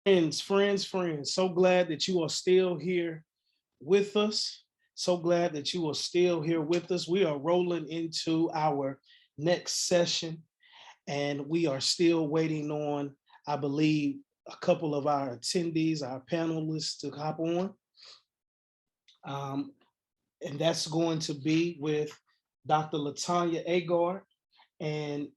Friends, so glad that you are still here with us. So glad that you are still here with us. We are rolling into our next session, and we are still waiting on, I believe, a couple of our attendees, our panelists to hop on. Um, and that's going to be with Dr. Latanya Agard and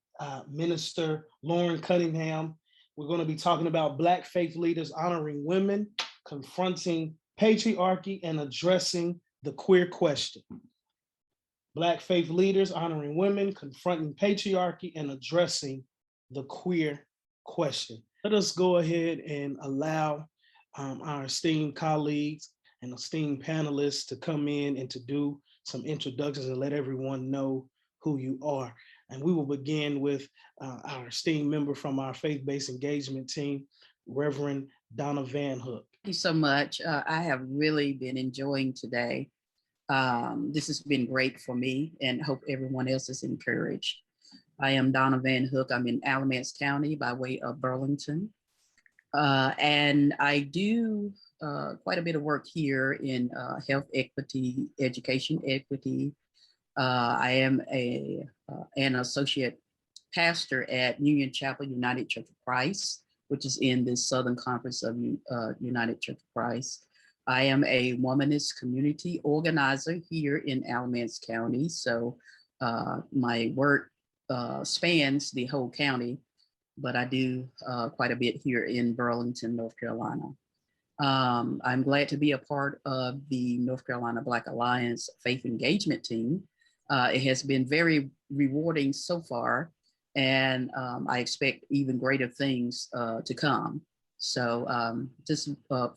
Minister Lauren Cunningham. We're going to be talking about Black faith leaders honoring women, confronting patriarchy, and addressing the queer question. Black faith leaders honoring women, confronting patriarchy, and addressing the queer question. Let us go ahead and allow our esteemed colleagues and esteemed panelists to come in and to do some introductions and let everyone know who you are. And we will begin with our esteemed member from our faith-based engagement team, Reverend Donna Van Hook. Thank you so much. I have really been enjoying today. This has been great for me and hope everyone else is encouraged. I am Donna Van Hook. I'm in Alamance County by way of Burlington. And I do quite a bit of work here in health equity, education equity. I am an associate pastor at Union Chapel United Church of Christ, which is in the Southern Conference of United Church of Christ. I am a womanist community organizer here in Alamance County. So my work spans the whole county, but I do quite a bit here in Burlington, North Carolina. I'm glad to be a part of the North Carolina Black Alliance Faith Engagement Team. It has been very rewarding so far, and I expect even greater things to come. So just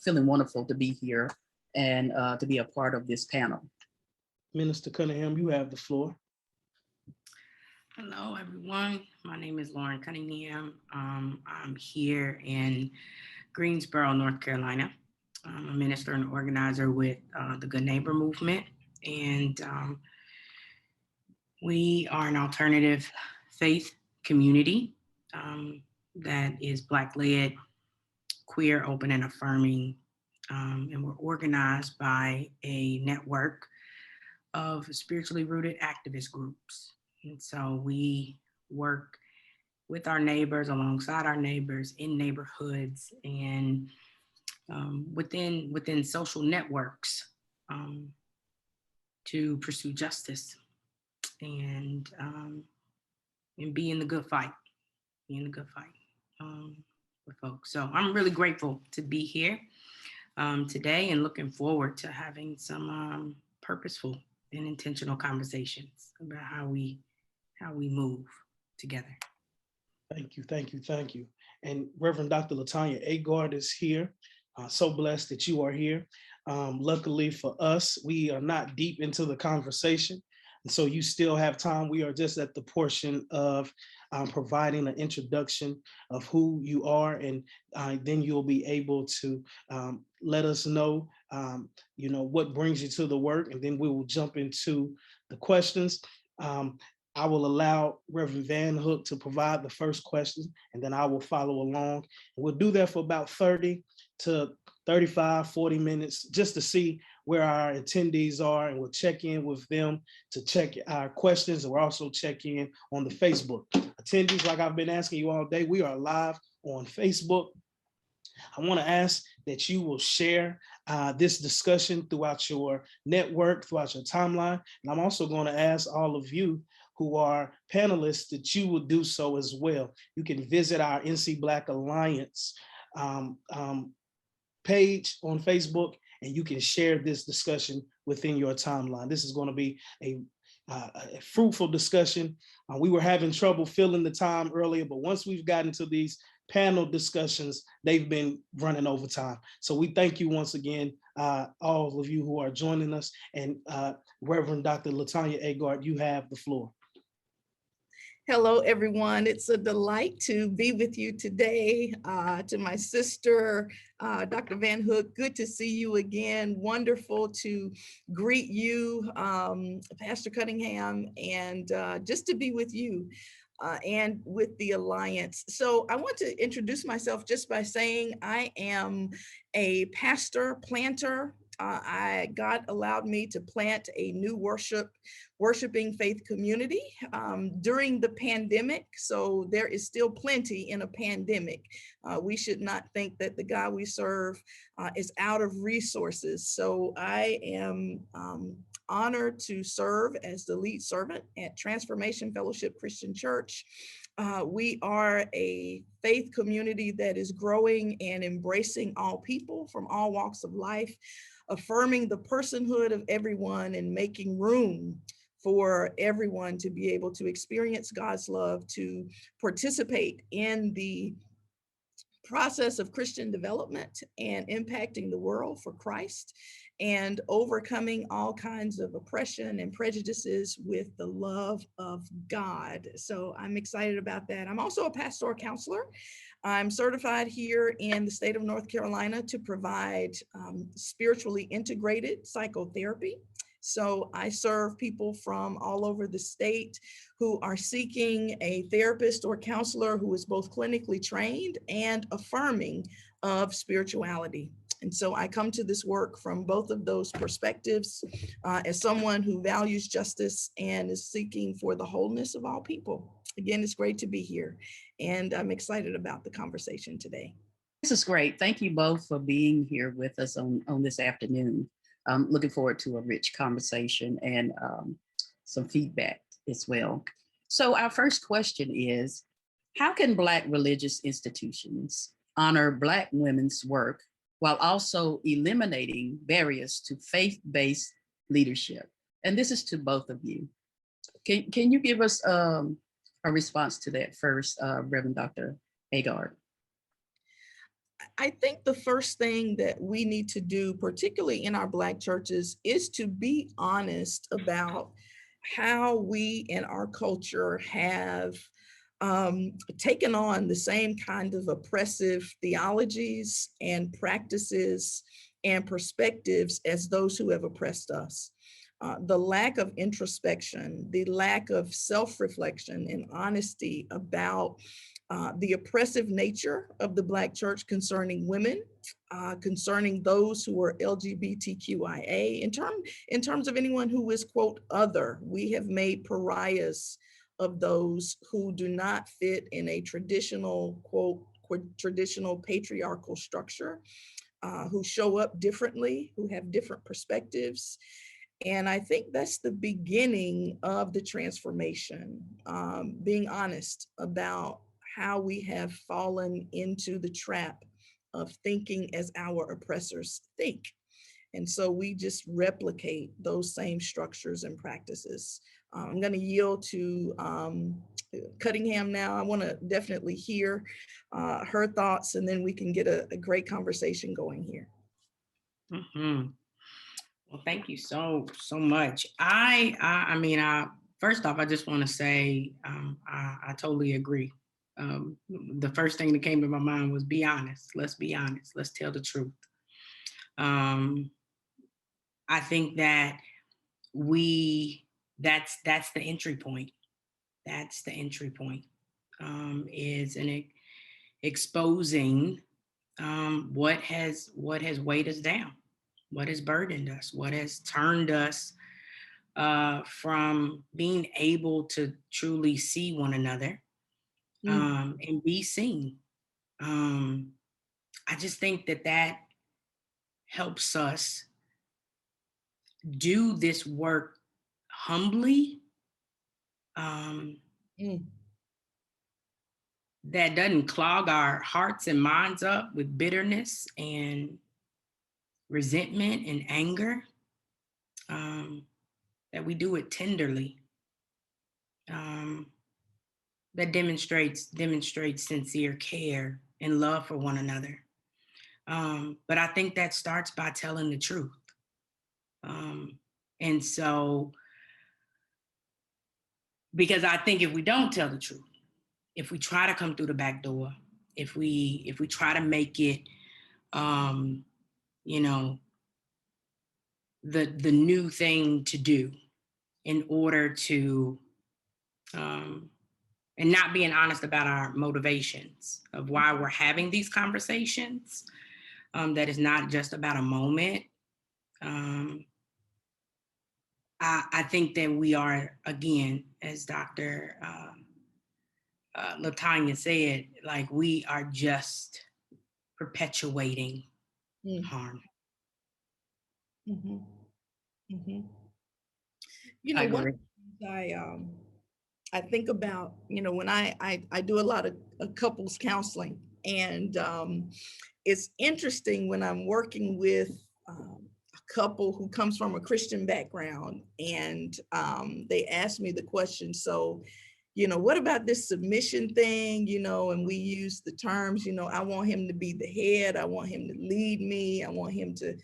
feeling wonderful to be here and to be a part of this panel. Minister Cunningham, you have the floor. Hello, everyone. My name is Lauren Cunningham. I'm here in Greensboro, North Carolina. I'm a minister and organizer with the Good Neighbor Movement. And we are an alternative faith community that is Black-led, queer, open, and affirming. And we're organized by a network of spiritually rooted activist groups. And so we work with our neighbors, alongside our neighbors, in neighborhoods, and within social networks to pursue justice and be in the good fight, with folks. So I'm really grateful to be here today and looking forward to having some purposeful and intentional conversations about how we move together. Thank you. And Reverend Dr. Latanya Agard is here. So blessed that you are here. Luckily for us, we are not deep into the conversation, and so you still have time. We are just at the portion of providing an introduction of who you are, and then you'll be able to let us know, what brings you to the work, and then we will jump into the questions. I will allow Reverend Van Hook to provide the first question, and then I will follow along. And we'll do that for about 30 to 35, 40 minutes, just to see where our attendees are, and we'll check in with them to check our questions, and we'll also check in on the Facebook. Attendees, like I've been asking you all day, we are live on Facebook. I want to ask that you will share this discussion throughout your network, throughout your timeline. And I'm also going to ask all of you who are panelists that you will do so as well. You can visit our NC Black Alliance page on Facebook, and you can share this discussion within your timeline. This is going to be a fruitful discussion. We were having trouble filling the time earlier, but once we've gotten to these panel discussions, they've been running over time. So we thank you once again, all of you who are joining us. And Reverend Dr. Latanya Agard, you have the floor. Hello, everyone. It's a delight to be with you today. To my sister, Dr. Van Hook, good to see you again. Wonderful to greet you, Pastor Cunningham, and just to be with you. and with the Alliance. So I want to introduce myself just by saying I am a pastor, planter. God allowed me to plant a new worshiping faith community during the pandemic. So there is still plenty in a pandemic. We should not think that the God we serve is out of resources. So I am honored to serve as the lead servant at Transformation Fellowship Christian Church. We are a faith community that is growing and embracing all people from all walks of life, affirming the personhood of everyone and making room for everyone to be able to experience God's love, to participate in the process of Christian development and impacting the world for Christ, and overcoming all kinds of oppression and prejudices with the love of God. So I'm excited about that. I'm also a pastoral counselor. I'm certified here in the state of North Carolina to provide spiritually integrated psychotherapy. So I serve people from all over the state who are seeking a therapist or counselor who is both clinically trained and affirming of spirituality. And so I come to this work from both of those perspectives as someone who values justice and is seeking for the wholeness of all people. Again, it's great to be here, and I'm excited about the conversation today. This is great. Thank you both for being here with us on this afternoon. I'm looking forward to a rich conversation and some feedback as well. So our first question is, how can Black religious institutions honor Black women's work while also eliminating barriers to faith-based leadership? And this is to both of you. Can you give us a response to that first, Reverend Dr. Agard? I think the first thing that we need to do, particularly in our Black churches, is to be honest about how we in our culture have taken on the same kind of oppressive theologies and practices and perspectives as those who have oppressed us. The lack of introspection, the lack of self-reflection and honesty about the oppressive nature of the Black church concerning women, concerning those who are LGBTQIA, in terms of anyone who is, quote, other. We have made pariahs of those who do not fit in a traditional, quote, traditional patriarchal structure, who show up differently, who have different perspectives. And I think that's the beginning of the transformation, being honest about how we have fallen into the trap of thinking as our oppressors think. And so we just replicate those same structures and practices. I'm going to yield to Cunningham now. I want to definitely hear her thoughts, and then we can get a great conversation going here. Mm-hmm. Well, thank you so much. I mean, first off, I just want to say I totally agree. The first thing that came to my mind was be honest. Let's be honest. Let's tell the truth. I think that that's the entry point. That's the entry point, is exposing what has weighed us down, what has burdened us, what has turned us from being able to truly see one another and be seen. I just think that helps us do this work humbly. That doesn't clog our hearts and minds up with bitterness and resentment and anger. That we do it tenderly. That demonstrates sincere care and love for one another. But I think that starts by telling the truth. And so, because I think if we don't tell the truth, if we try to come through the back door, if we try to make it, you know, the new thing to do in order to and not being honest about our motivations of why we're having these conversations. That is not just about a moment. I think that we are, again, as Dr. Latanya said, like, we are just perpetuating harm. Mm-hmm. Mm-hmm. I One agree. of the things I think about, when I do a lot of couples counseling, and it's interesting when I'm working with a couple who comes from a Christian background, and they ask me the question, so, what about this submission thing, and we use the terms, I want him to be the head, I want him to lead me, I want him to,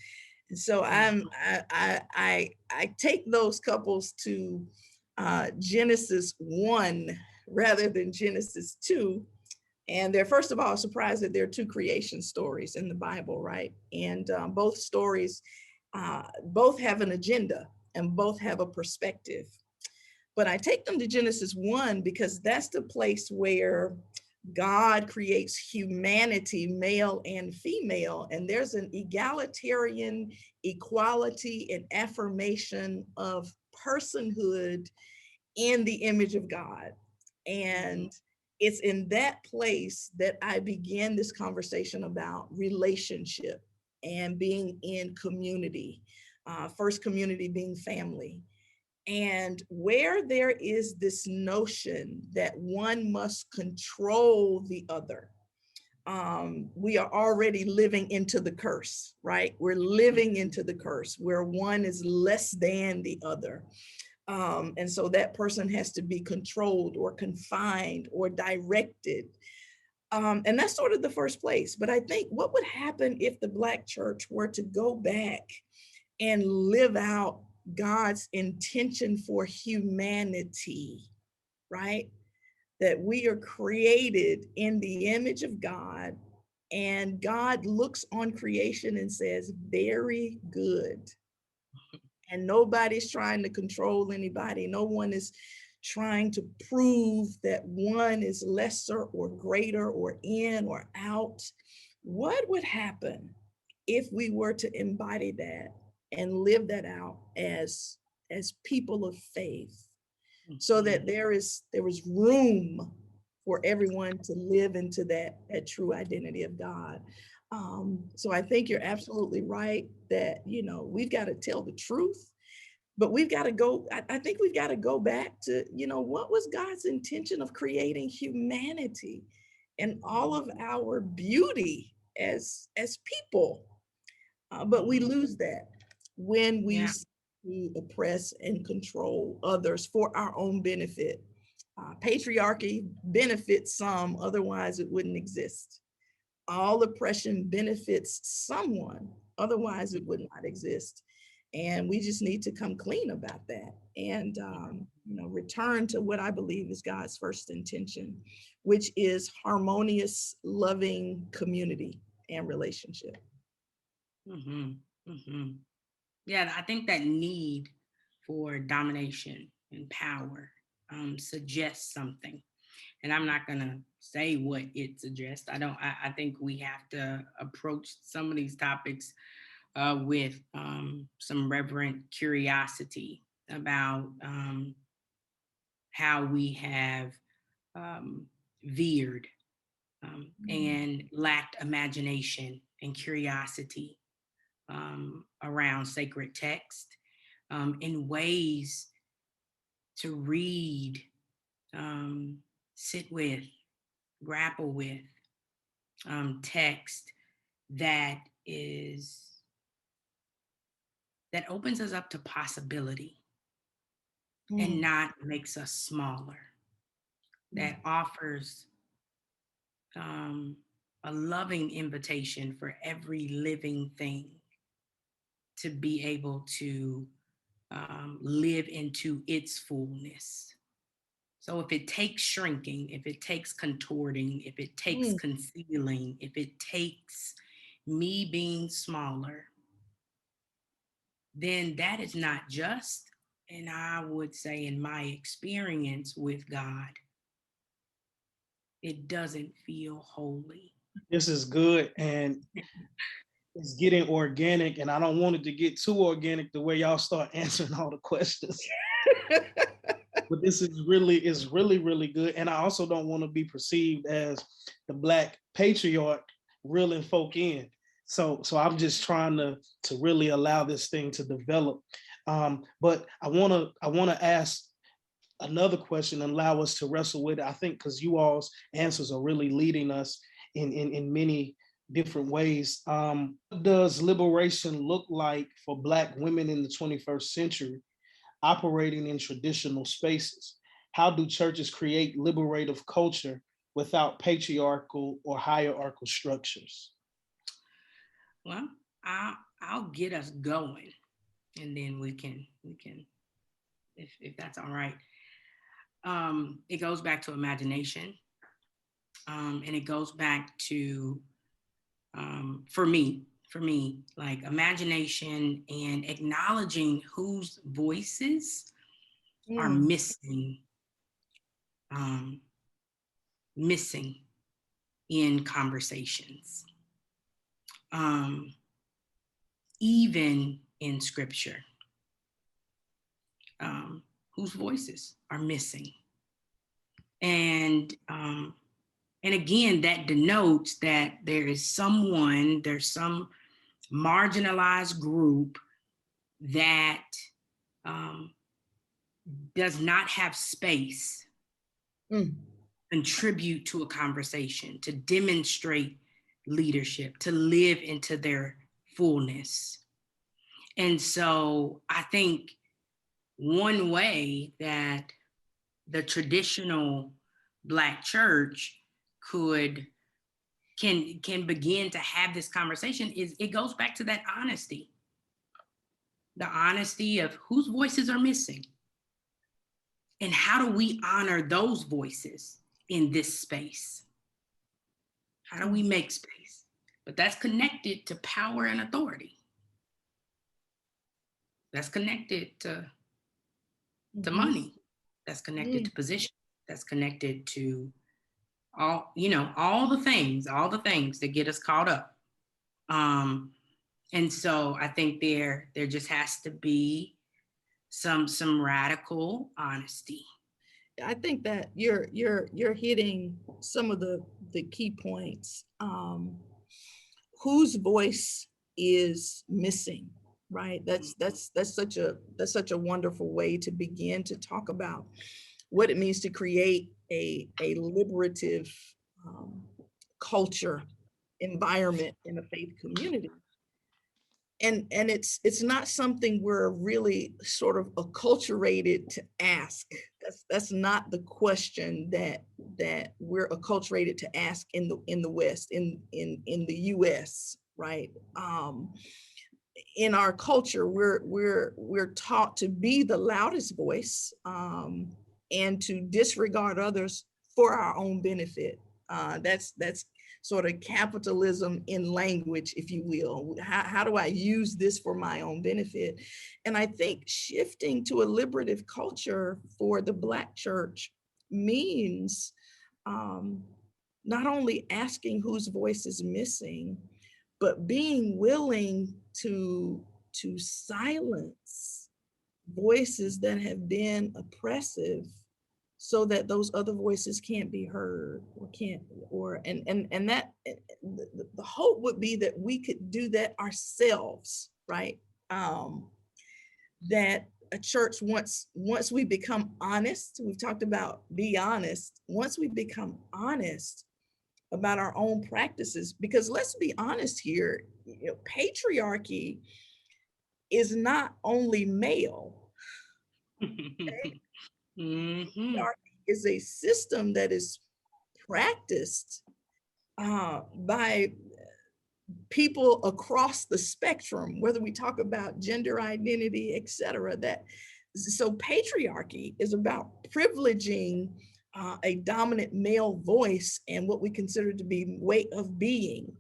and so I take those couples to Genesis 1 rather than Genesis 2. And they're, first of all, surprised that there are two creation stories in the Bible, right? And both stories, both have an agenda and both have a perspective. But I take them to Genesis 1 because that's the place where God creates humanity, male and female, and there's an egalitarian equality and affirmation of personhood in the image of God. And it's in that place that I began this conversation about relationship and being in community. First community being family. And where there is this notion that one must control the other, we are already living into the curse, right? We're living into the curse where one is less than the other. And so that person has to be controlled or confined or directed. And that's sort of the first place. But I think what would happen if the Black church were to go back and live out God's intention for humanity, right? That we are created in the image of God, and God looks on creation and says, very good. And nobody's trying to control anybody. No one is trying to prove that one is lesser or greater or in or out. What would happen if we were to embody that and live that out as people of faith, so that there is room for everyone to live into that true identity of God? So I think you're absolutely right that, we've got to tell the truth, but we've got to go, I think we've got to go back to, what was God's intention of creating humanity and all of our beauty as people. But we lose that when we oppress and control others for our own benefit. Patriarchy benefits some, otherwise it wouldn't exist. All oppression benefits someone, otherwise it would not exist. And we just need to come clean about that and return to what I believe is God's first intention, which is harmonious, loving community and relationship. Yeah, I think that need for domination and power suggests something. And I'm not gonna say what it suggests. I think we have to approach some of these topics with some reverent curiosity about how we have veered and lacked imagination and curiosity around sacred text in ways to read, sit with, grapple with text that opens us up to possibility and not makes us smaller, that offers a loving invitation for every living thing to be able to live into its fullness. So if it takes shrinking, if it takes contorting, if it takes concealing, if it takes me being smaller, then that is not just, and I would say in my experience with God, it doesn't feel holy. This is good, and it's getting organic, and I don't want it to get too organic the way y'all start answering all the questions. But this is really good. And I also don't want to be perceived as the Black patriarch reeling folk in. So I'm just trying to really allow this thing to develop. But I wanna ask another question and allow us to wrestle with it. I think because you all's answers are really leading us in many different ways. What does liberation look like for Black women in the 21st century operating in traditional spaces? How do churches create liberative culture without patriarchal or hierarchical structures? Well, I'll get us going, and then we can if that's all right. It goes back to imagination, and it goes back to for me, like imagination and acknowledging whose voices are missing in conversations, even in scripture, whose voices are missing. And again, that denotes that there's some marginalized group that does not have space contribute to a conversation, to demonstrate leadership, to live into their fullness. And so I think one way that the traditional Black church can begin to have this conversation is it goes back to that honesty. The honesty of whose voices are missing. And how do we honor those voices in this space? How do we make space? But that's connected to power and authority. That's connected to money. That's connected to position. That's connected to all the things that get us caught up. And so I think there just has to be some radical honesty. I think that you're hitting some of the key points. Whose voice is missing, right? That's such a wonderful way to begin to talk about what it means to create a liberative culture environment in a faith community. And it's not something we're really sort of acculturated to ask. That's not the question that we're acculturated to ask in the West, in the US, right? In our culture, we're taught to be the loudest voice and to disregard others for our own benefit. That's sort of capitalism in language, if you will. How do I use this for my own benefit? And I think shifting to a liberative culture for the Black church means not only asking whose voice is missing, but being willing to silence voices that have been oppressive, so that those other voices can't be heard and that the hope would be that we could do that ourselves, right? That a church, once we become honest, we've talked about be honest, once we become honest about our own practices, because let's be honest here, patriarchy is not only male. Okay? Is a system that is practiced by people across the spectrum, whether we talk about gender identity, et cetera. So patriarchy is about privileging a dominant male voice and what we consider to be way of being,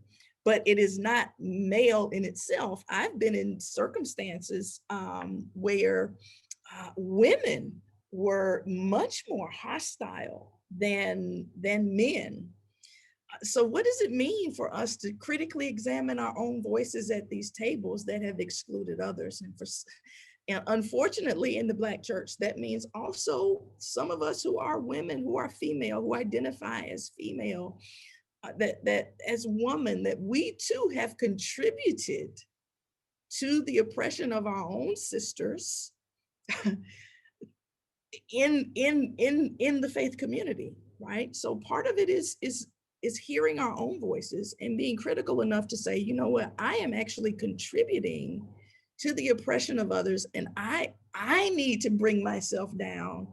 but it is not male in itself. I've been in circumstances where women were much more hostile than men. So what does it mean for us to critically examine our own voices at these tables that have excluded others? And unfortunately, in the Black church, that means also some of us who are women, who are female, who identify as female, that as women, that we too have contributed to the oppression of our own sisters in the faith community, right? So part of it is hearing our own voices and being critical enough to say, you know what, I am actually contributing to the oppression of others, and I need to bring myself down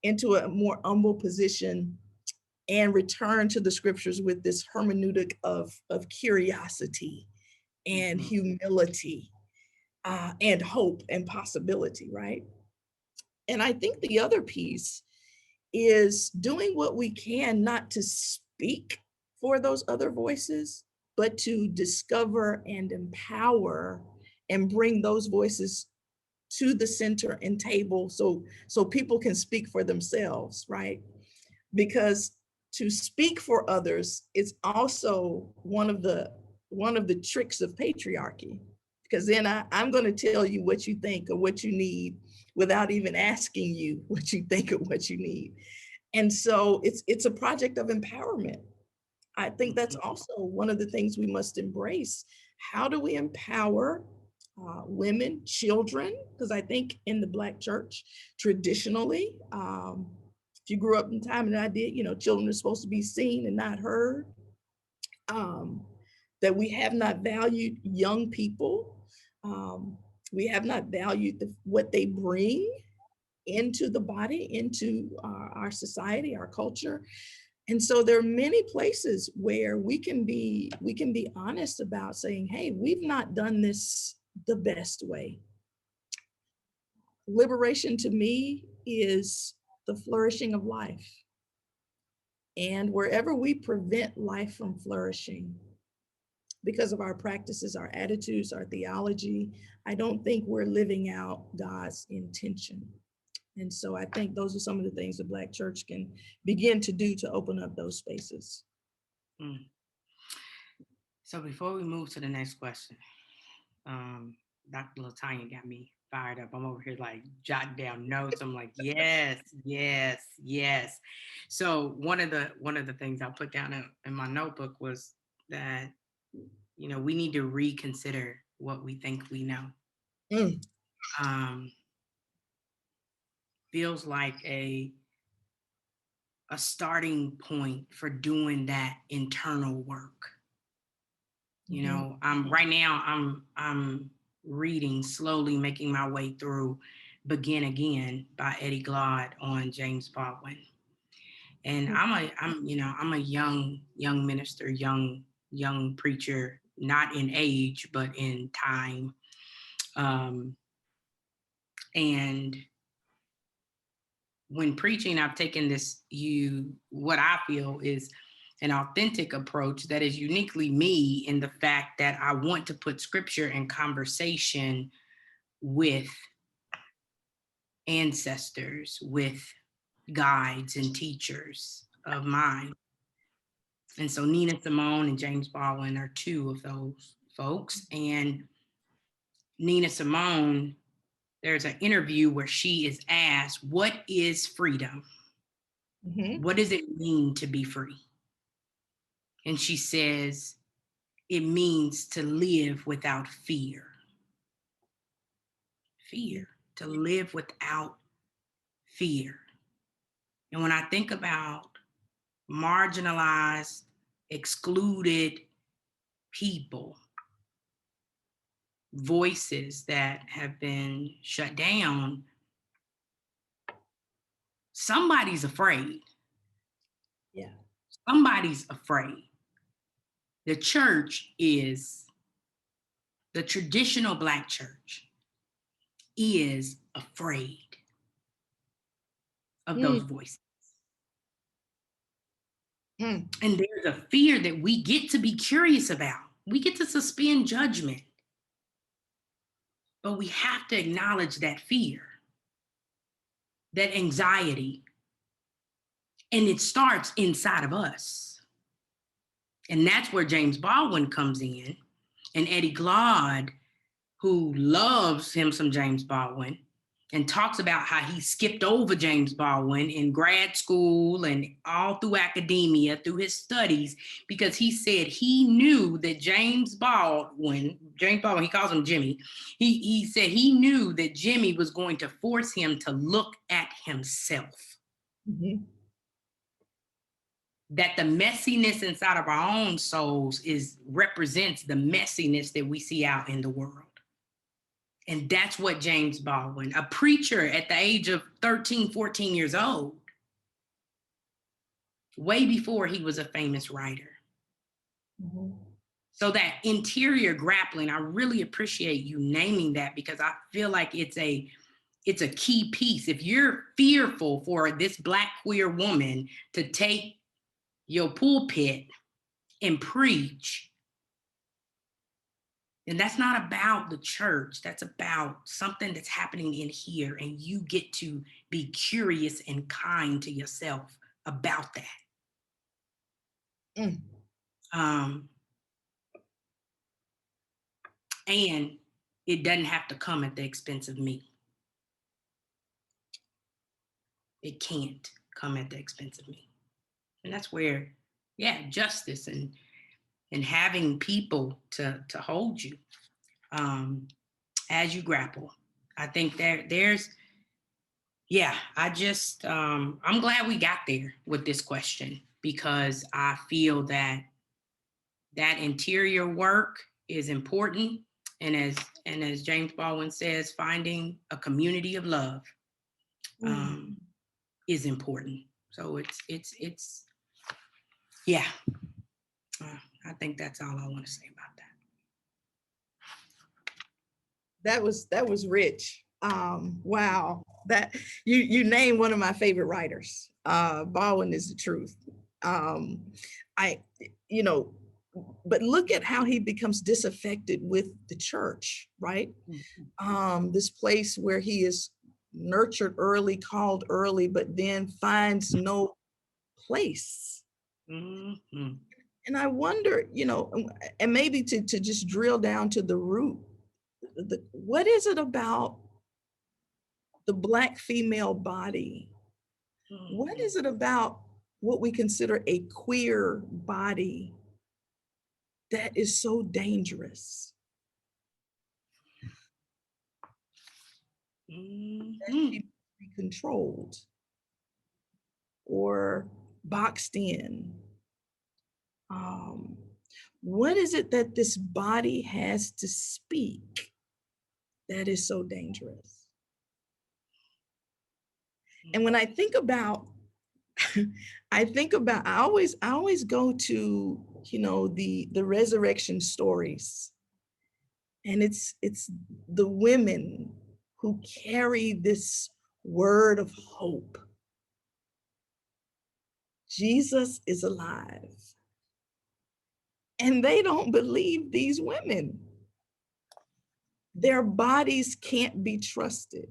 into a more humble position and return to the scriptures with this hermeneutic of curiosity and humility and hope and possibility, right? And I think the other piece is doing what we can, not to speak for those other voices, but to discover and empower and bring those voices to the center and table so people can speak for themselves, right? Because to speak for others is also one of the tricks of patriarchy, because then I'm going to tell you what you think or what you need without even asking you what you think or what you need. And so it's a project of empowerment. I think that's also one of the things we must embrace. How do we empower women, children? Because I think in the Black church, traditionally, if you grew up in the time that I did, children are supposed to be seen and not heard. That we have not valued young people. We have not valued what they bring into the body, into our society, our culture. And so there are many places where we can be honest about saying, hey, we've not done this the best way. Liberation to me is the flourishing of life. And wherever we prevent life from flourishing because of our practices, our attitudes, our theology, I don't think we're living out God's intention. And so I think those are some of the things the Black church can begin to do to open up those spaces. So before we move to the next question, Dr. LaTanya got me fired up. I'm over here like jotting down notes. I'm like, yes, yes, yes. So one of the things I put down in my notebook was that, we need to reconsider what we think we know. Feels like a starting point for doing that internal work. Right now I'm reading, slowly making my way through Begin Again by Eddie Glaude on James Baldwin. And I'm a young minister, young preacher, not in age, but in time. And when preaching, I've taken what I feel is an authentic approach that is uniquely me, in the fact that I want to put scripture in conversation with ancestors, with guides and teachers of mine. And so Nina Simone and James Baldwin are two of those folks. And Nina Simone, there's an interview where she is asked, what is freedom? What does it mean to be free? And she says, it means to live without fear. Fear, to live without fear. And when I think about marginalized, excluded people, voices that have been shut down, somebody's afraid. Yeah. Somebody's afraid. The church is, the traditional Black church is afraid of those voices. And there's a fear that we get to be curious about. We get to suspend judgment. But we have to acknowledge that fear. that anxiety. And it starts inside of us. And that's where James Baldwin comes in. And Eddie Glaude, who loves him some James Baldwin, and talks about how he skipped over James Baldwin in grad school and all through academia, through his studies, because he said he knew that James Baldwin, he calls him Jimmy, he said he knew that Jimmy was going to force him to look at himself. Mhm. That the messiness inside of our own souls represents the messiness that we see out in the world. And that's what James Baldwin, a preacher at the age of 13, 14 years old, way before he was a famous writer. Mhm. So that interior grappling, I really appreciate you naming that, because I feel like it's a key piece. If you're fearful for this Black queer woman to take your pulpit and preach, and that's not about the church. That's about something that's happening in here. And you get to be curious and kind to yourself about that. Mm. And it doesn't have to come at the expense of me. It can't come at the expense of me. And that's where, justice and having people to hold you as you grapple. I think there's, I'm glad we got there with this question, because I feel that interior work is important. And as James Baldwin says, finding a community of love is important. So I think that's all I want to say about that. That was rich. Wow, that you named one of my favorite writers. Baldwin is the truth. But look at how he becomes disaffected with the church, right? This place where he is nurtured early, called early, but then finds no place. Mm-hmm. And I wonder, and maybe to just drill down to the root, what is it about the Black female body? What is it about what we consider a queer body that is so dangerous? That she be controlled or boxed in. What is it that this body has to speak that is so dangerous? And when I think about, I always go to, the resurrection stories. And it's the women who carry this word of hope. Jesus is alive. And they don't believe these women. Their bodies can't be trusted.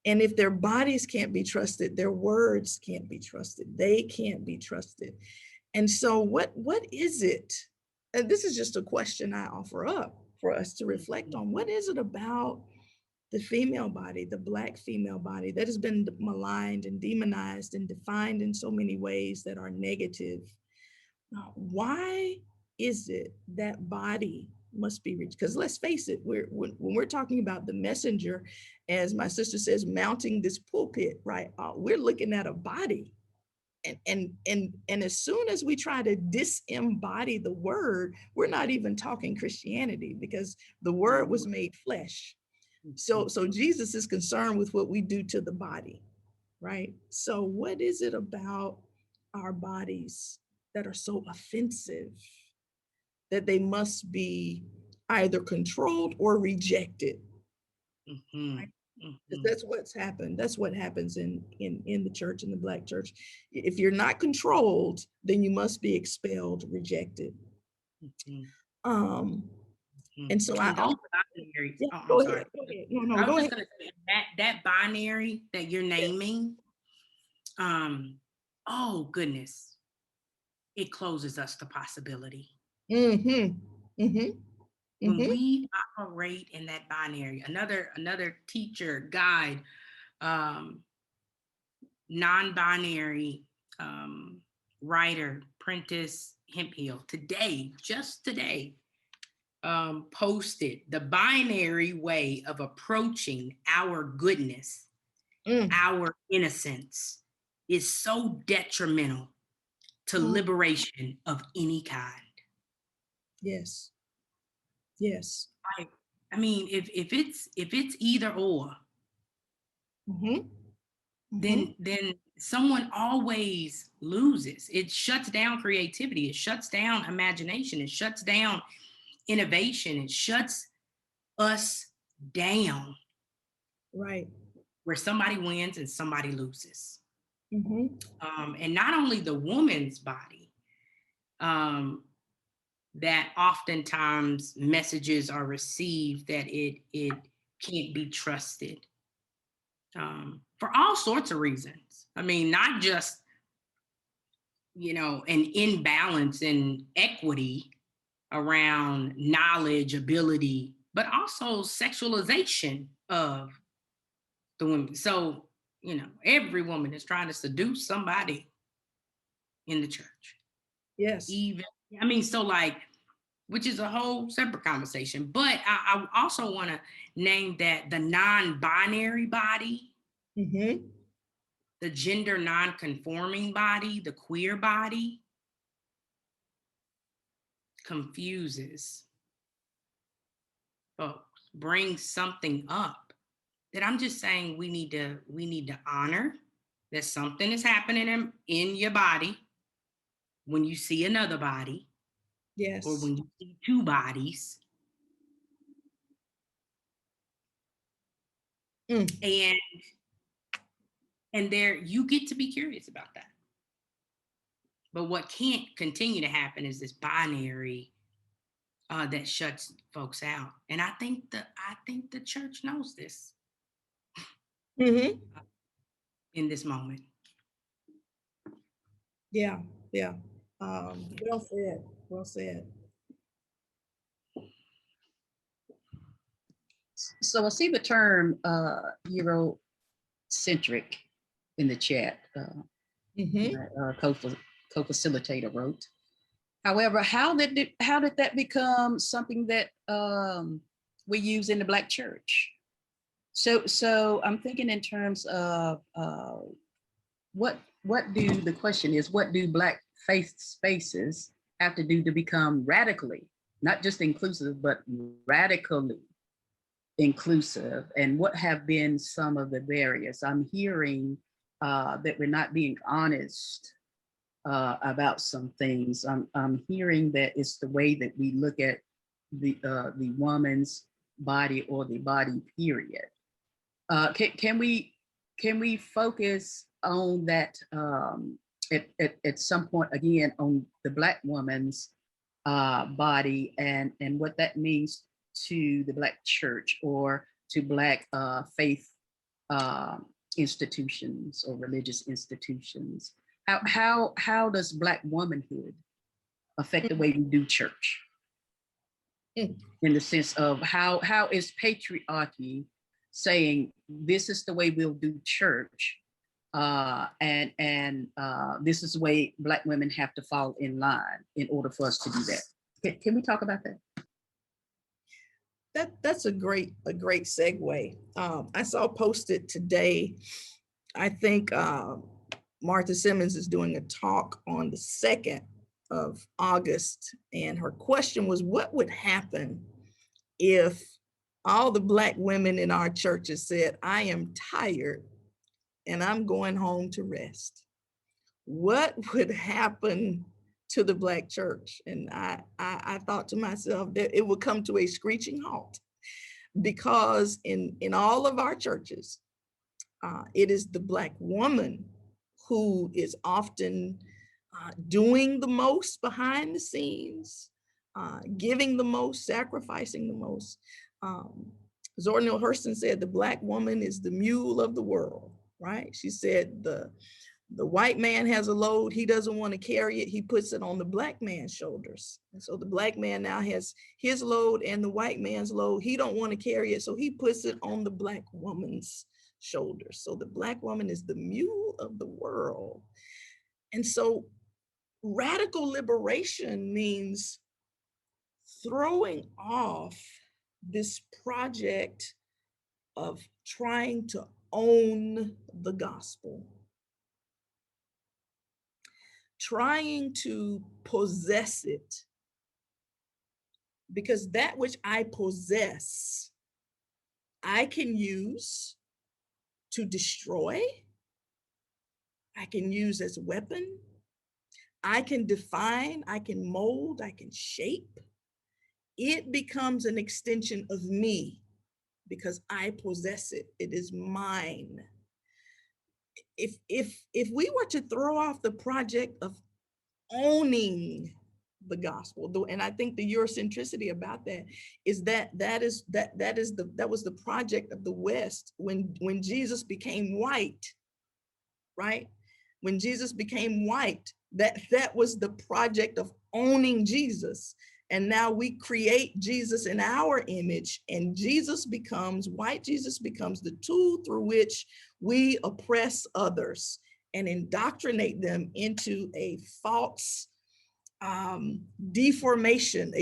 And if their bodies can't be trusted, their words can't be trusted. They can't be trusted. And so what is it? And this is just a question I offer up for us to reflect on. What is it about the female body, the Black female body, that has been maligned and demonized and defined in so many ways that are negative? Why is it that body must be reached? Because let's face it, when we're talking about the messenger, as my sister says, mounting this pulpit, right? We're looking at a body. And as soon as we try to disembody the word, we're not even talking Christianity, because the word was made flesh. So Jesus is concerned with what we do to the body, right? So what is it about our bodies that are so offensive that they must be either controlled or rejected? Right? That's what's happened. That's what happens in the church, in the Black church. If you're not controlled, then you must be expelled, rejected. And so I those also, binaries. yeah, Oh, I'm go sorry. ahead, go ahead. No, I was go just ahead. gonna say that binary that you're naming, oh goodness, it closes us to possibility. Mm-hmm. Mm-hmm. When Mm-hmm. we operate in that binary, another teacher, guide, non-binary writer, Prentice Hemphill, just today, posted the binary way of approaching our goodness, our innocence is so detrimental to liberation of any kind. Yes. Yes. I mean, if it's either or, Mm-hmm. then someone always loses. It shuts down creativity. It shuts down imagination. It shuts down innovation. It shuts us down. Right. Where somebody wins and somebody loses. Mm-hmm. And not only the woman's body, that oftentimes messages are received that it can't be trusted, for all sorts of reasons. I mean, not just, an imbalance in equity around knowledge, ability, but also sexualization of the women. So, every woman is trying to seduce somebody in the church. Yes. Even, I mean, so like, which is a whole separate conversation. But I also want to name that the non-binary body, Mm-hmm. the gender non-conforming body, the queer body, confuses folks, brings something up that I'm just saying we need to honor that something is happening in your body when you see another body. Yes. Or when you see two bodies. And there you get to be curious about that. But what can't continue to happen is this binary that shuts folks out. And I think the church knows this Mm-hmm. in this moment. Yeah, yeah. Well said. Well said. So I see the term Eurocentric in the chat. Co-facilitator wrote. However, how did that become something that we use in the Black church? So I'm thinking in terms of what the question is, what do Black faith spaces have to do to become radically, not just inclusive, but radically inclusive, and what have been some of the barriers? I'm hearing that we're not being honest about some things. I'm hearing that it's the way that we look at the woman's body or the body period. Can we focus on that at some point again on the Black woman's body and what that means to the Black church or to Black faith institutions or religious institutions? How does Black womanhood affect the way we do church? In the sense of how is patriarchy saying this is the way we'll do church, and this is the way Black women have to fall in line in order for us to do that? Can we talk about that? That's a great segue. I saw posted today. I think Martha Simmons is doing a talk on the 2nd of August, and her question was, what would happen if all the Black women in our churches said, I am tired and I'm going home to rest? What would happen to the Black church? And I thought to myself that it would come to a screeching halt, because in all of our churches, it is the Black woman who is often doing the most behind the scenes, giving the most, sacrificing the most. Zora Neale Hurston said the Black woman is the mule of the world, right? She said the white man has a load, he doesn't want to carry it, he puts it on the Black man's shoulders. And so the Black man now has his load and the white man's load. He don't want to carry it, so he puts it on the Black woman's shoulders. So the Black woman is the mule of the world. And so radical liberation means throwing off this project of trying to own the gospel, trying to possess it, because that which I possess, I can use to destroy, I can use as a weapon, I can define, I can mold, I can shape. It becomes an extension of me because I possess it. It is mine. If we were to throw off the project of owning the gospel, and I think the Eurocentricity about that is that was the project of the West when Jesus became white, right? When Jesus became white, that was the project of owning Jesus. And now we create Jesus in our image, and white Jesus becomes the tool through which we oppress others and indoctrinate them into a false deformation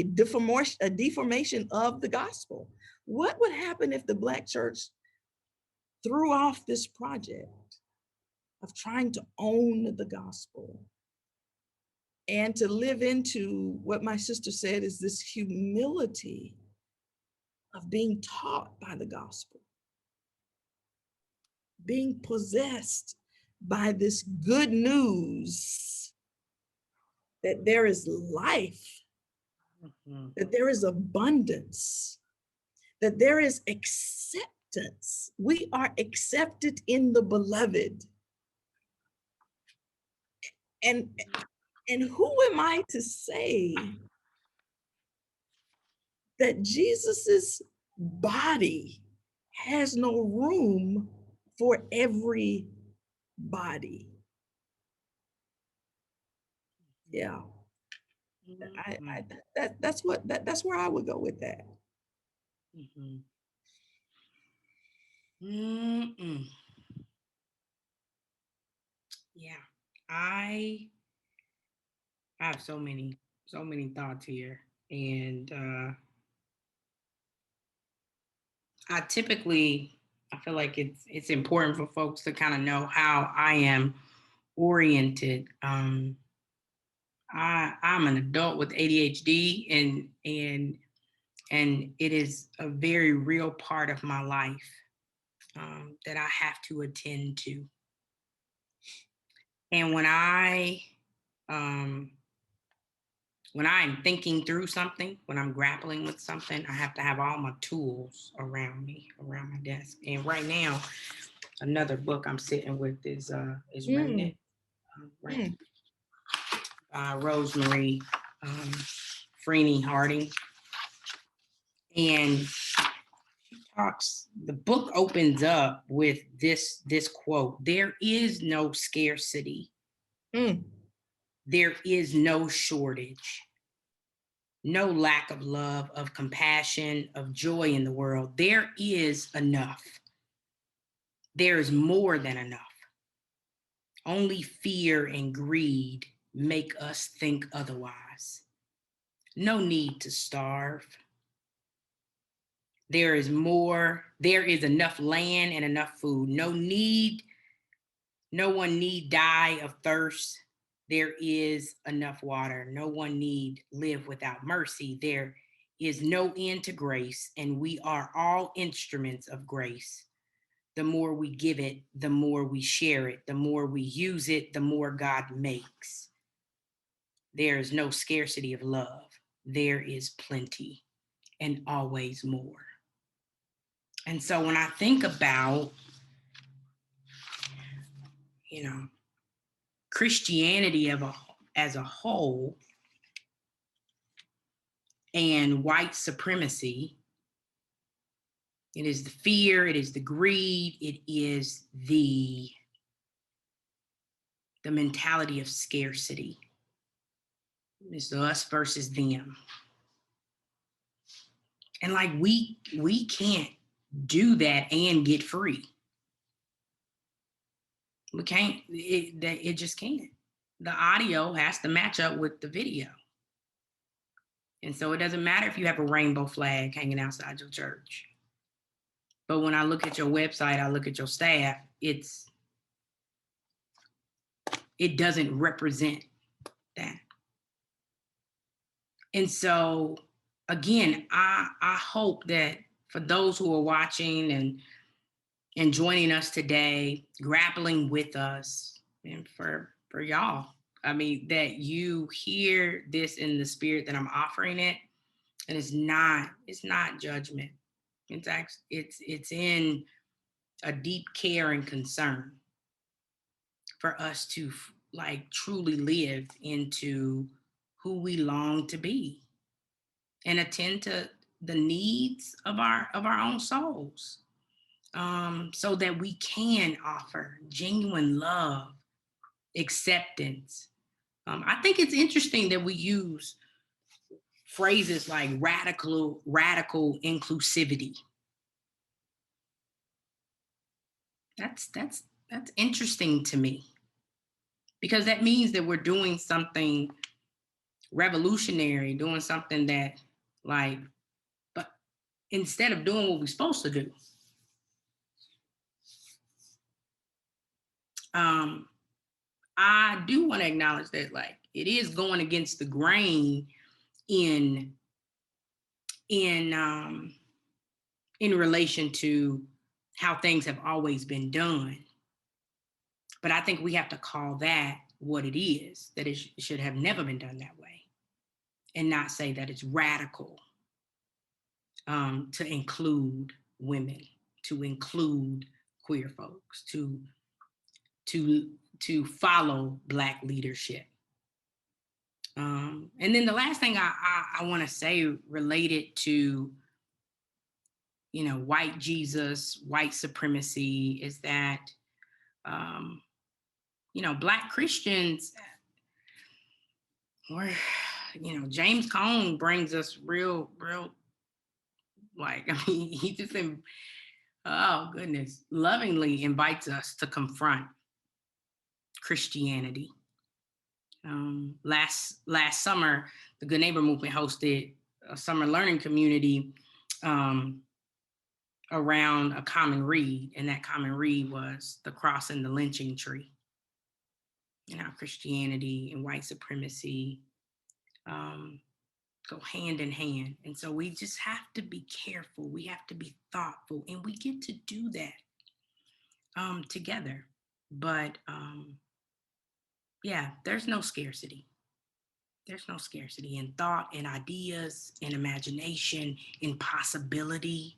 of the gospel. What would happen if the Black church threw off this project of trying to own the gospel and to live into what my sister said is this humility of being taught by the gospel, being possessed by this good news that there is life, that there is abundance, that there is acceptance. We are accepted in the beloved. And who am I to say that Jesus's body has no room for every body? Yeah, that's where I would go with that. Yeah, I have so many thoughts here, and I feel like it's important for folks to kind of know how I am oriented. I'm an adult with ADHD, and it is a very real part of my life that I have to attend to. And when I am thinking through something, when I'm grappling with something, I have to have all my tools around me, around my desk. And right now, another book I'm sitting with is Remnant, by Rosemary Freeney Harding. And the book opens up with this quote: "There is no scarcity. There is no shortage, no lack of love, of compassion, of joy in the world. There is enough. There is more than enough. Only fear and greed make us think otherwise. No need to starve. There is enough land and enough food. No one need die of thirst. There is enough water. No one need live without mercy. There is no end to grace, and we are all instruments of grace. The more we give it, the more we share it. The more we use it, the more God makes. There is no scarcity of love. There is plenty and always more." And so when I think about, Christianity as a whole, and white supremacy. It is the fear, it is the greed, it is the mentality of scarcity. It's us versus them. And like we can't do that and get free. We can't, it just can't. The audio has to match up with the video. And so it doesn't matter if you have a rainbow flag hanging outside your church. But when I look at your website, I look at your staff, it doesn't represent that. And so, again, I hope that for those who are watching and joining us today, grappling with us, and for y'all, I mean, that you hear this in the spirit that I'm offering it, and it's not judgment. It's actually, it's in a deep care and concern for us to like truly live into who we long to be and attend to the needs of our own souls, so that we can offer genuine love, acceptance. I think it's interesting that we use phrases like radical inclusivity. That's interesting to me, because that means that we're doing something revolutionary, doing something that, like, but instead of doing what we're supposed to do. I do want to acknowledge that, like, it is going against the grain in relation to how things have always been done. But I think we have to call that what it is, that it should have never been done that way, and not say that it's radical to include women, to include queer folks, to follow Black leadership. And then the last thing I want to say related to, you know, white Jesus, white supremacy, is that, you know, Black Christians, or, you know, James Cone brings us real, like, I mean, he just, oh goodness, lovingly invites us to confront Christianity. Last summer, the Good Neighbor Movement hosted a summer learning community around a common read, and that common read was The Cross and the Lynching Tree. You know, Christianity and white supremacy go hand in hand. And so we just have to be careful. We have to be thoughtful, and we get to do that together. But yeah, there's no scarcity. There's no scarcity in thought, in ideas, in imagination, in possibility.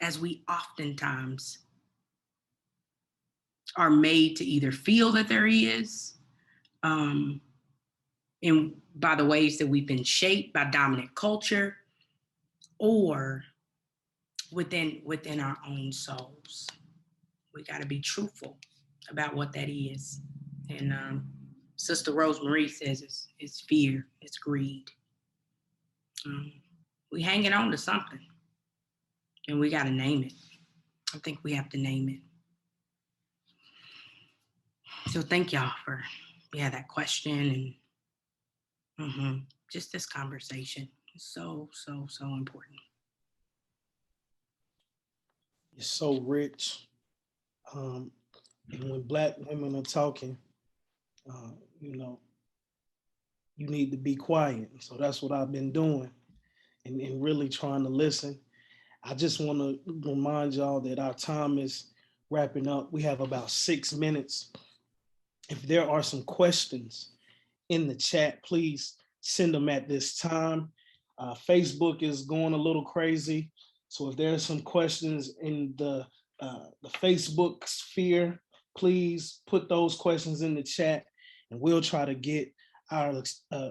As we oftentimes are made to either feel that there is, and by the ways that we've been shaped by dominant culture, or within our own souls. We got to be truthful about what that is. And Sister Rosemarie says it's fear, it's greed. We hanging on to something, and we got to name it. I think we have to name it. So thank y'all for that question, and just this conversation. It's so important. It's so rich. And when Black women are talking, you know, you need to be quiet. So that's what I've been doing, and really trying to listen. I just want to remind y'all that our time is wrapping up. We have about 6 minutes. If there are some questions in the chat, please send them at this time. Facebook is going a little crazy. So if there's some questions in the Facebook sphere, please put those questions in the chat, and we'll try to get our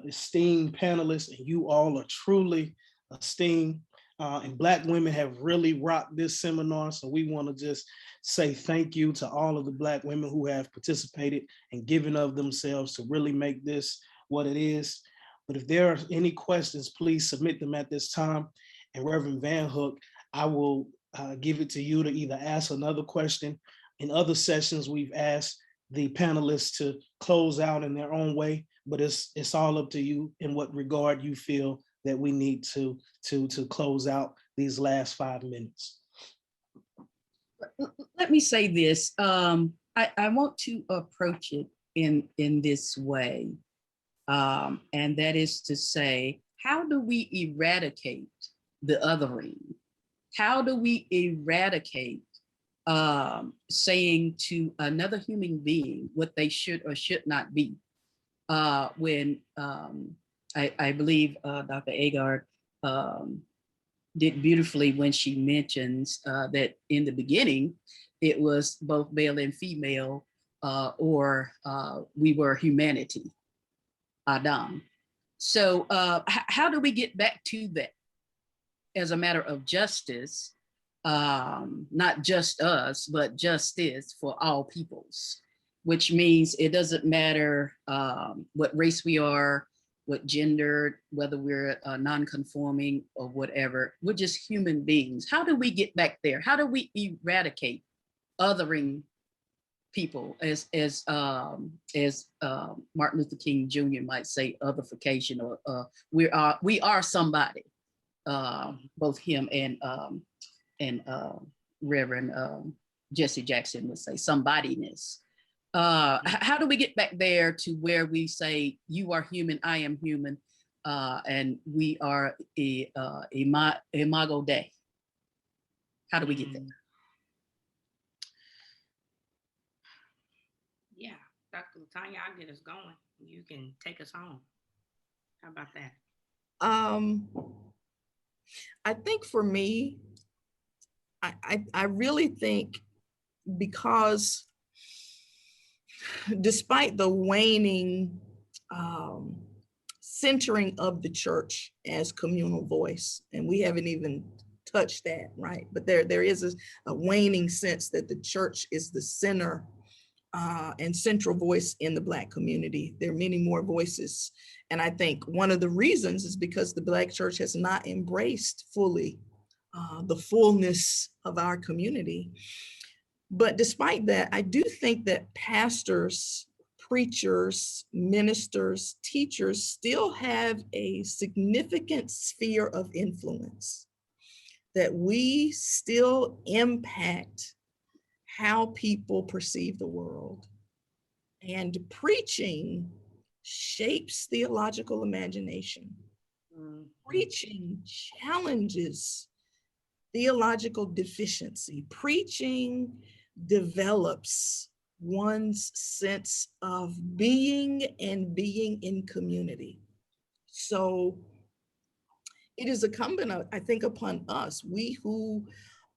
esteemed panelists, and you all are truly esteemed. And Black women have really rocked this seminar. So we want to just say thank you to all of the Black women who have participated and given of themselves to really make this what it is. But if there are any questions, please submit them at this time. And Reverend Van Hook, I will give it to you to either ask another question. In other sessions, we've asked the panelists to close out in their own way, but it's all up to you in what regard you feel that we need to close out these last 5 minutes. Let me say this. I want to approach it in this way. And that is to say, how do we eradicate the othering? How do we eradicate saying to another human being what they should or should not be? When I believe Dr. Agard did beautifully when she mentions that in the beginning, it was both male and female, or we were humanity, Adam. So how do we get back to that as a matter of justice, not just us, but justice for all peoples, which means it doesn't matter what race we are, what gender, whether we're non-conforming or whatever, we're just human beings. How do we get back there? How do we eradicate othering people, as Martin Luther King Jr. might say, otherification, or we are somebody. Both him and Reverend Jesse Jackson would say somebodiness. How do we get back there to where we say you are human, I am human, and we are imago Dei? How do we get there? Yeah, Dr. Latanya, I'll get us going. You can take us home. How about that? I think for me, I really think, because despite the waning centering of the church as communal voice, and we haven't even touched that, right? But there is a waning sense that the church is the center and central voice in the Black community. There are many more voices. And I think one of the reasons is because the Black church has not embraced fully the fullness of our community. But despite that, I do think that pastors, preachers, ministers, teachers still have a significant sphere of influence, that we still impact how people perceive the world. And preaching shapes theological imagination. Preaching challenges theological deficiency. Preaching develops one's sense of being and being in community. So it is incumbent, I think, upon us, we who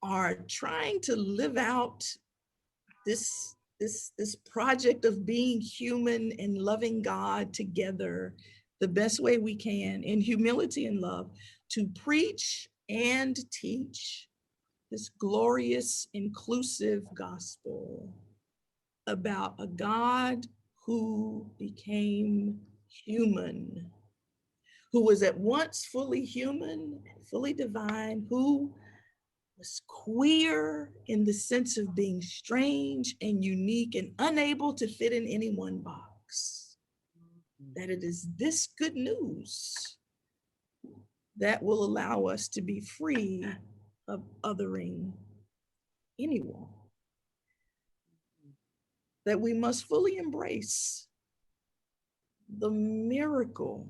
are trying to live out this project of being human and loving God together the best way we can in humility and love, to preach and teach this glorious, inclusive gospel about a God who became human, who was at once fully human and fully divine, who was queer in the sense of being strange and unique and unable to fit in any one box. That it is this good news that will allow us to be free of othering anyone. That we must fully embrace the miracle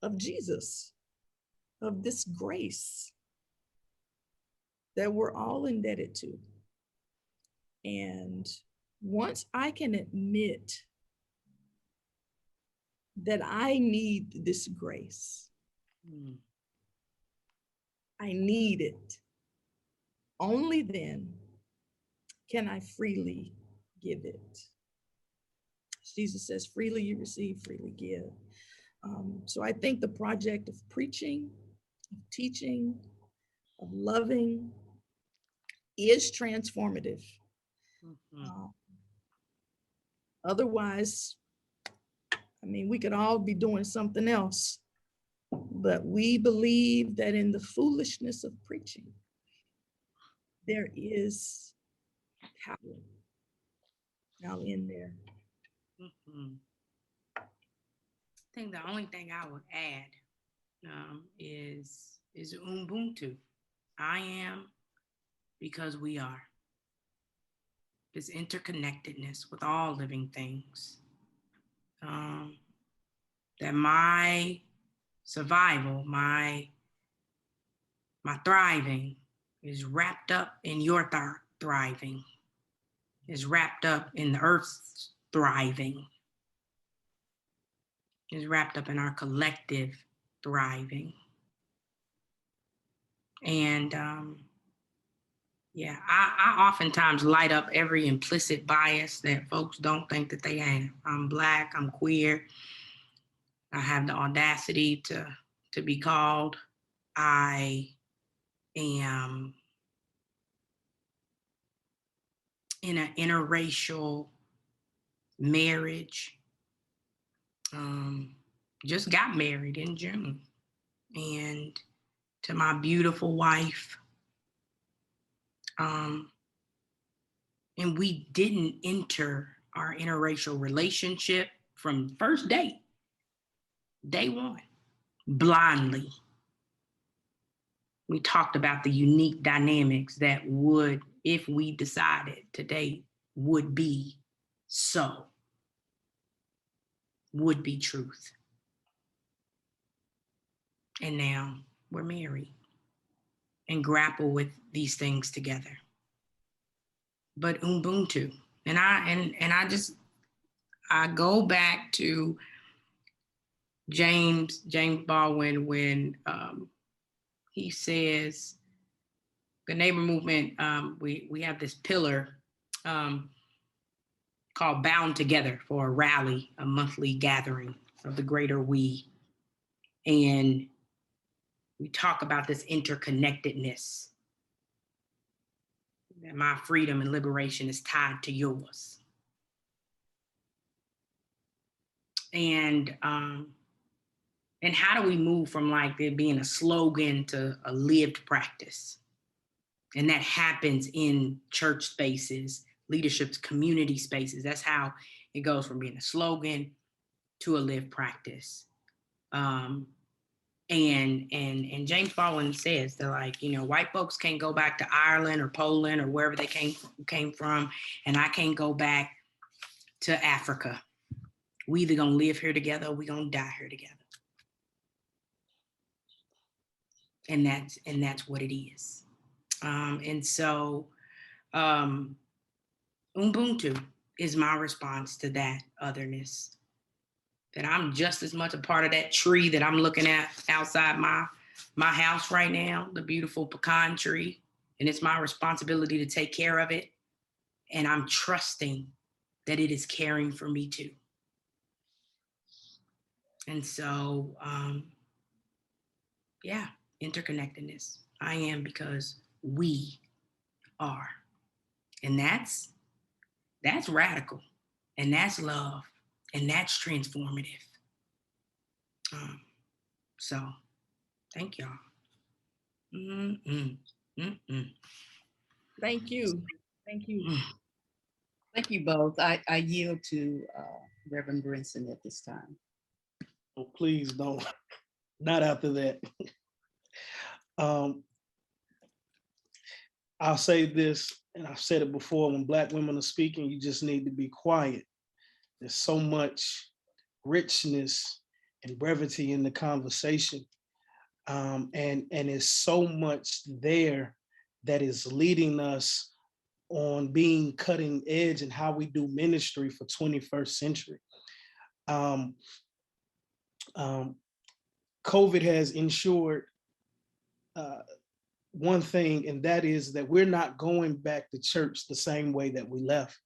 of Jesus, of this grace that we're all indebted to. And once I can admit that I need this grace, I need it, only then can I freely give it. Jesus says, freely you receive, freely give. So I think the project of preaching, of teaching, of loving is transformative. Otherwise, I mean, we could all be doing something else, but we believe that in the foolishness of preaching, there is power now in there. I think the only thing I would add is Ubuntu. I am because we are. This interconnectedness with all living things. That my survival, my thriving is wrapped up in your thriving, is wrapped up in the earth's thriving, is wrapped up in our collective thriving. And yeah, I oftentimes light up every implicit bias that folks don't think that they have. I'm Black, I'm queer. I have the audacity to be called. I am in an interracial marriage. Just got married in June. And to my beautiful wife. And we didn't enter our interracial relationship from first date, day one, blindly. We talked about the unique dynamics that would, if we decided to date, would be so, would be truth. And now we're married and grapple with these things together. But Ubuntu, and I go back to James Baldwin when he says the neighbor movement, we have this pillar called Bound Together for a rally, a monthly gathering of the greater we. And we talk about this interconnectedness, that my freedom and liberation is tied to yours. And how do we move from like there being a slogan to a lived practice? And that happens in church spaces, leadership's community spaces. That's how it goes from being a slogan to a lived practice. And James Baldwin says that, like, you know, white folks can't go back to Ireland or Poland or wherever they came from, and I can't go back to Africa. We either gonna live here together or we gonna die here together. And that's what it is. And so Ubuntu is my response to that otherness. That I'm just as much a part of that tree that I'm looking at outside my house right now, the beautiful pecan tree. And it's my responsibility to take care of it. And I'm trusting that it is caring for me too. And so, yeah, interconnectedness. I am because we are. And that's radical. And that's love. And that's transformative. So, thank y'all. Thank you. Thank you. Thank you both. I yield to Reverend Brinson at this time. Oh, please don't. Not after that. I'll say this, and I've said it before, when Black women are speaking, you just need to be quiet. There's so much richness and brevity in the conversation. And there's so much there that is leading us on being cutting edge and how we do ministry for 21st century. COVID has ensured one thing, and that is that we're not going back to church the same way that we left.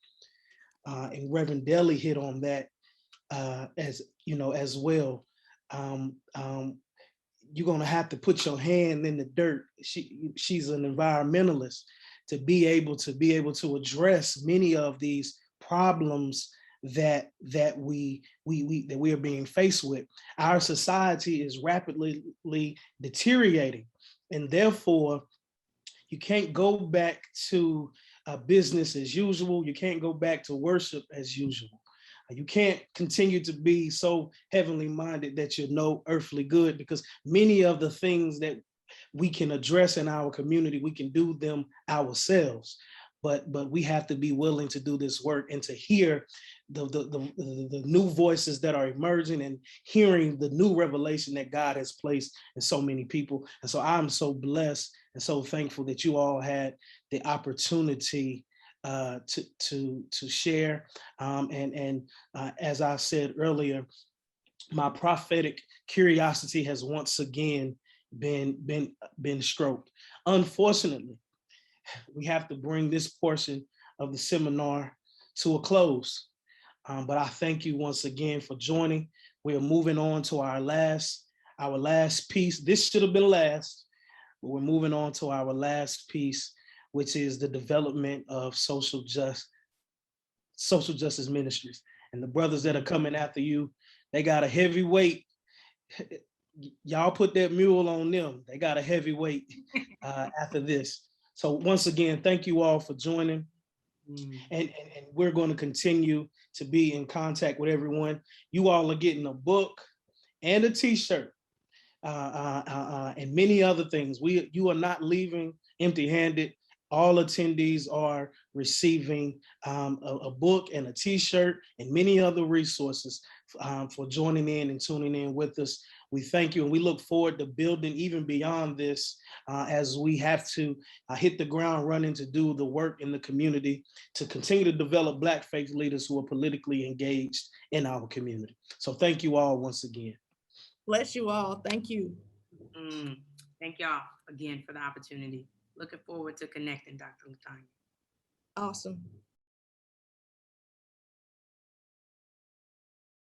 and Reverend Deli hit on that as you know as well. Um, um, you're gonna have to put your hand in the dirt. She's an environmentalist to be able to address many of these problems that we are being faced with. Our society is rapidly deteriorating, and therefore you can't go back to business as usual. You can't go back to worship as usual. You can't continue to be so heavenly minded that you're no earthly good, because many of the things that we can address in our community, we can do them ourselves. But we have to be willing to do this work and to hear the new voices that are emerging and hearing the new revelation that God has placed in so many people. And so I'm so blessed and so thankful that you all had the opportunity to share. And as I said earlier, my prophetic curiosity has once again been stroked. Unfortunately, we have to bring this portion of the seminar to a close. But I thank you once again for joining. We are moving on to our last piece. This should have been last, but we're moving on to our last piece, which is the development of social justice ministries. And the brothers that are coming after you, they got a heavy weight. Y'all put that mule on them. They got a heavy weight after this. So once again, thank you all for joining. And we're going to continue to be in contact with everyone. You all are getting a book and a t-shirt and many other things. You are not leaving empty-handed. All attendees are receiving a book and a t-shirt and many other resources for joining in and tuning in with us. We thank you, and we look forward to building even beyond this as we have to hit the ground running to do the work in the community to continue to develop Black faith leaders who are politically engaged in our community. So thank you all once again. Bless you all. Thank you. Thank y'all again for the opportunity. Looking forward to connecting, Dr. LaTanya. Awesome.